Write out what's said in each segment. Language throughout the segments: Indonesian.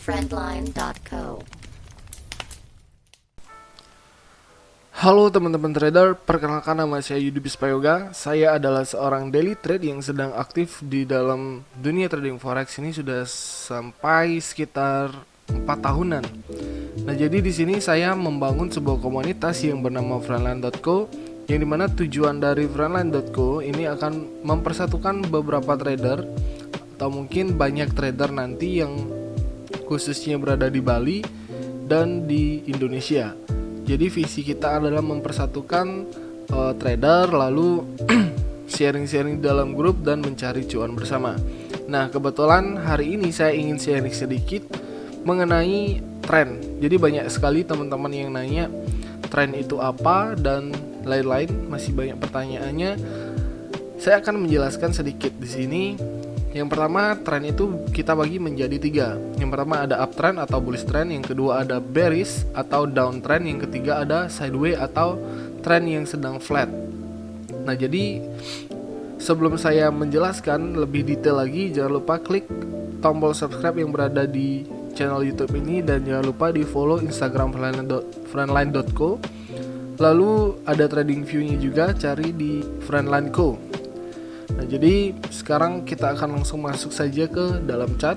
friendline.co. Halo teman-teman trader, perkenalkan nama saya Yudi Bispayoga. Saya adalah seorang daily trade yang sedang aktif di dalam dunia trading forex ini sudah sampai sekitar 4 tahunan. Nah, jadi di sini saya membangun sebuah komunitas yang bernama friendline.co, yang dimana tujuan dari friendline.co ini akan mempersatukan beberapa trader atau mungkin banyak trader nanti yang khususnya berada di Bali dan di Indonesia. Jadi visi kita adalah mempersatukan trader, lalu sharing-sharing dalam grup dan mencari cuan bersama. Nah, kebetulan hari ini saya ingin sharing sedikit mengenai tren. Jadi banyak sekali teman-teman yang nanya tren itu apa dan lain-lain, masih banyak pertanyaannya. Saya akan menjelaskan sedikit di sini. Yang pertama, tren itu kita bagi menjadi 3. Yang pertama ada uptrend atau bullish trend, yang kedua ada bearish atau downtrend, yang ketiga ada sideways atau trend yang sedang flat. Nah, jadi sebelum saya menjelaskan lebih detail lagi, jangan lupa klik tombol subscribe yang berada di channel YouTube ini dan jangan lupa di follow Instagram friendline.co. Lalu ada trading view-nya juga, cari di friendline.co. Nah, jadi sekarang kita akan langsung masuk saja ke dalam chart.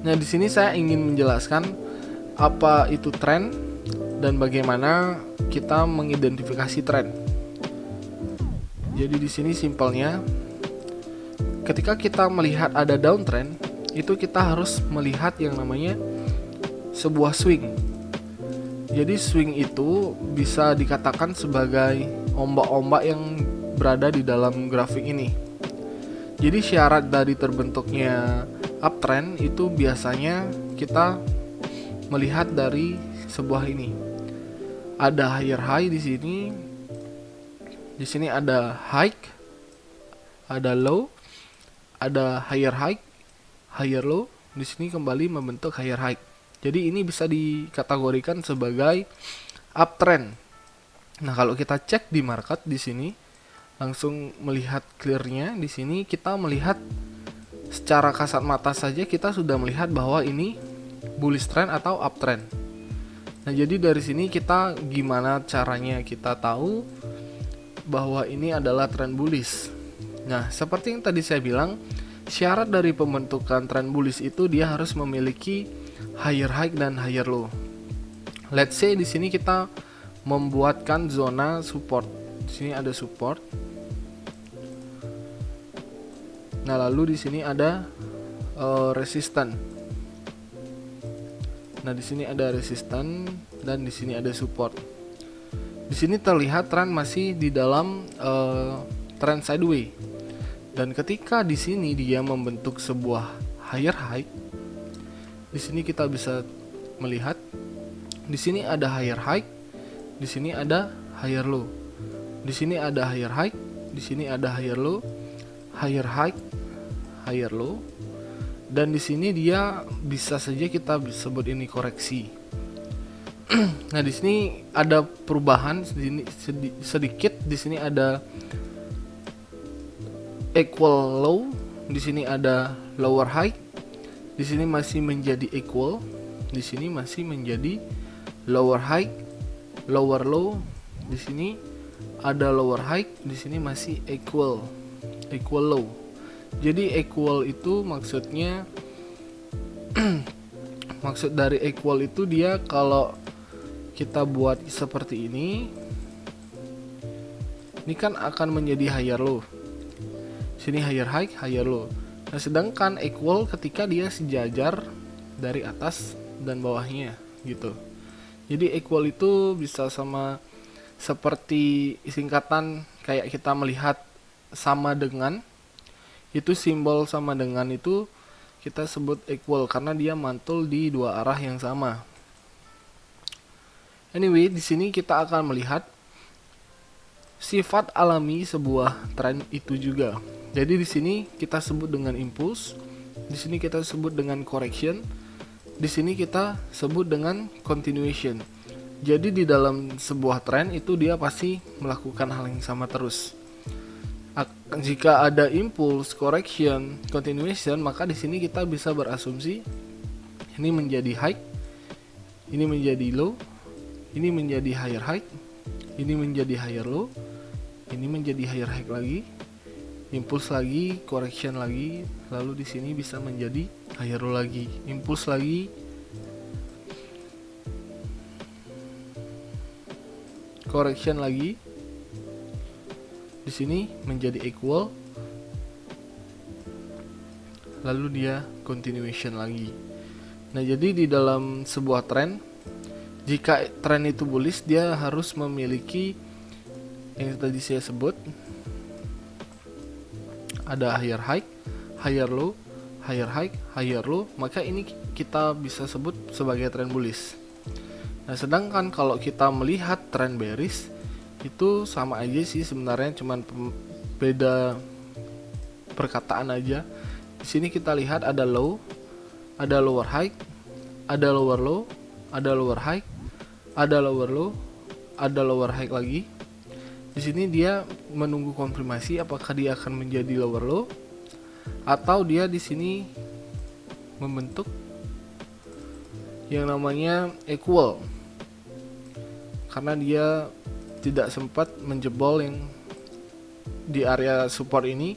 Nah, di sini saya ingin menjelaskan apa itu tren dan bagaimana kita mengidentifikasi tren. Jadi di sini simpelnya, ketika kita melihat ada downtrend, itu kita harus melihat yang namanya sebuah swing. Jadi swing itu bisa dikatakan sebagai ombak-ombak yang berada di dalam grafik ini. Jadi syarat dari terbentuknya uptrend itu biasanya kita melihat dari sebuah ini. Ada higher high di sini. Di sini ada high, ada low, ada higher high, higher low. Di sini kembali membentuk higher high. Jadi ini bisa dikategorikan sebagai uptrend. Nah, kalau kita cek di market di sini, langsung melihat clearnya di sini, kita melihat secara kasat mata saja kita sudah melihat bahwa ini bullish trend atau uptrend. Nah, jadi dari sini kita gimana caranya kita tahu bahwa ini adalah trend bullish. Nah, seperti yang tadi saya bilang, syarat dari pembentukan trend bullish itu dia harus memiliki higher high dan higher low. Let's say di sini kita membuatkan zona support. Di sini ada support. Nah, lalu di sini ada resistance. Nah, di sini ada resistance dan di sini ada support. Di sini terlihat tren masih di dalam trend sideways. Dan ketika di sini dia membentuk sebuah higher high, di sini kita bisa melihat di sini ada higher high, di sini ada higher low. Di sini ada higher high, di sini ada higher low, higher high, higher low. Dan di sini dia bisa saja kita sebut ini koreksi. Nah, di sini ada perubahan sedikit. Di sini ada equal low, di sini ada lower high. Di sini masih menjadi equal, di sini masih menjadi lower high, lower low. Di sini ada lower high, di sini masih equal low. Jadi equal itu maksudnya maksud dari equal itu dia kalau kita buat seperti ini kan akan menjadi higher low. Sini higher high, higher low. Nah, sedangkan equal ketika dia sejajar dari atas dan bawahnya gitu. Jadi equal itu bisa sama seperti singkatan kayak kita melihat sama dengan, itu simbol sama dengan itu kita sebut equal karena dia mantul di dua arah yang sama. Anyway, di sini kita akan melihat sifat alami sebuah tren itu juga. Jadi di sini kita sebut dengan impulse, di sini kita sebut dengan correction, di sini kita sebut dengan continuation. Jadi di dalam sebuah tren itu dia pasti melakukan hal yang sama terus. Jika ada impulse, correction, continuation, maka di sini kita bisa berasumsi ini menjadi high, ini menjadi low, ini menjadi higher high, ini menjadi higher low, ini menjadi higher high lagi, impulse lagi, correction lagi, lalu di sini bisa menjadi higher low lagi, impulse lagi, correction lagi, di sini menjadi equal, lalu dia continuation lagi. Nah, jadi di dalam sebuah tren, jika tren itu bullish, dia harus memiliki yang tadi saya sebut, ada higher high, higher low, higher high, higher low, maka ini kita bisa sebut sebagai tren bullish. Nah, sedangkan kalau kita melihat tren bearish, itu sama aja sih sebenarnya, cuman beda perkataan aja. Di sini kita lihat ada low, ada lower high, ada lower low, ada lower high, ada lower low, ada lower high lagi. Di sini dia menunggu konfirmasi apakah dia akan menjadi lower low atau dia di sini membentuk yang namanya equal, karena dia tidak sempat menjebol yang di area support ini,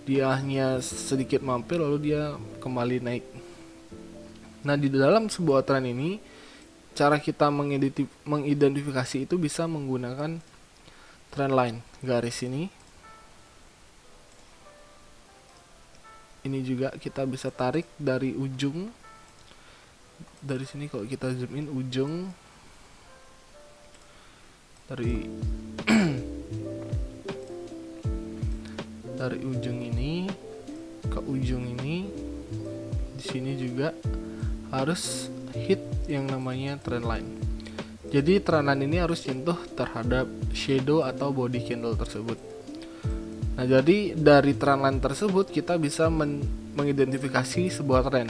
dia hanya sedikit mampir lalu dia kembali naik. Nah, di dalam sebuah tren ini, cara kita mengidentifikasi itu bisa menggunakan trend line, garis ini. Ini juga kita bisa tarik dari ujung, dari sini kalau kita zoom in ujung, dari dari ujung ini ke ujung ini. Di sini juga harus hit yang namanya trend line. Jadi trend line ini harus nyentuh terhadap shadow atau body candle tersebut. Nah, jadi dari trend line tersebut kita bisa mengidentifikasi sebuah tren.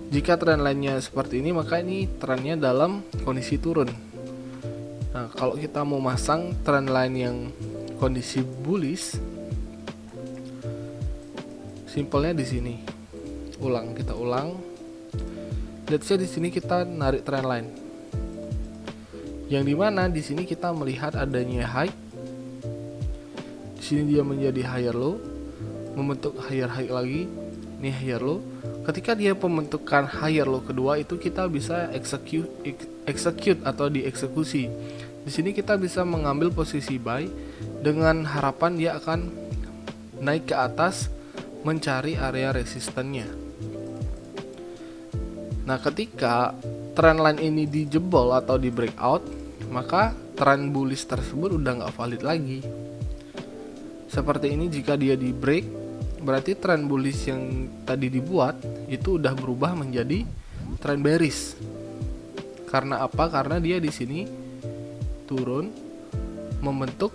Jika trend line-nya seperti ini, maka ini trennya dalam kondisi turun. Nah, kalau kita mau masang trend line yang kondisi bullish, simpelnya di sini. Kita ulang. Let's say di sini kita narik trend line. Yang dimana di sini kita melihat adanya high. Di sini dia menjadi higher low, membentuk higher high lagi. Ini higher low. Ketika dia pembentukan higher low kedua, itu kita bisa execute atau dieksekusi. Di sini kita bisa mengambil posisi buy dengan harapan dia akan naik ke atas mencari area resistennya. Nah, ketika trend line ini dijebol atau di breakout, maka trend bullish tersebut udah nggak valid lagi. Seperti ini, jika dia di break, berarti trend bullish yang tadi dibuat itu udah berubah menjadi trend bearish. Karena apa? Karena dia di sini turun, membentuk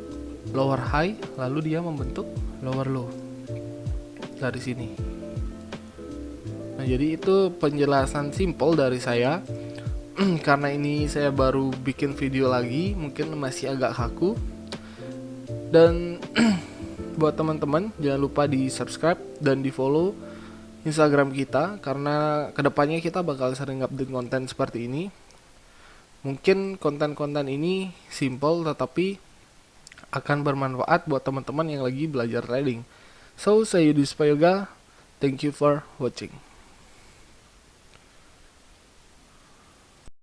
lower high, lalu dia membentuk lower low dari sini. Nah, jadi itu penjelasan simple dari saya. Karena ini saya baru bikin video lagi, mungkin masih agak kaku. Dan buat teman-teman, jangan lupa di subscribe dan di follow Instagram kita, karena kedepannya kita bakal sering update konten seperti ini. Mungkin konten-konten ini simple tetapi akan bermanfaat buat teman-teman yang lagi belajar trading. So, saya Yudi Spayoga. Thank you for watching.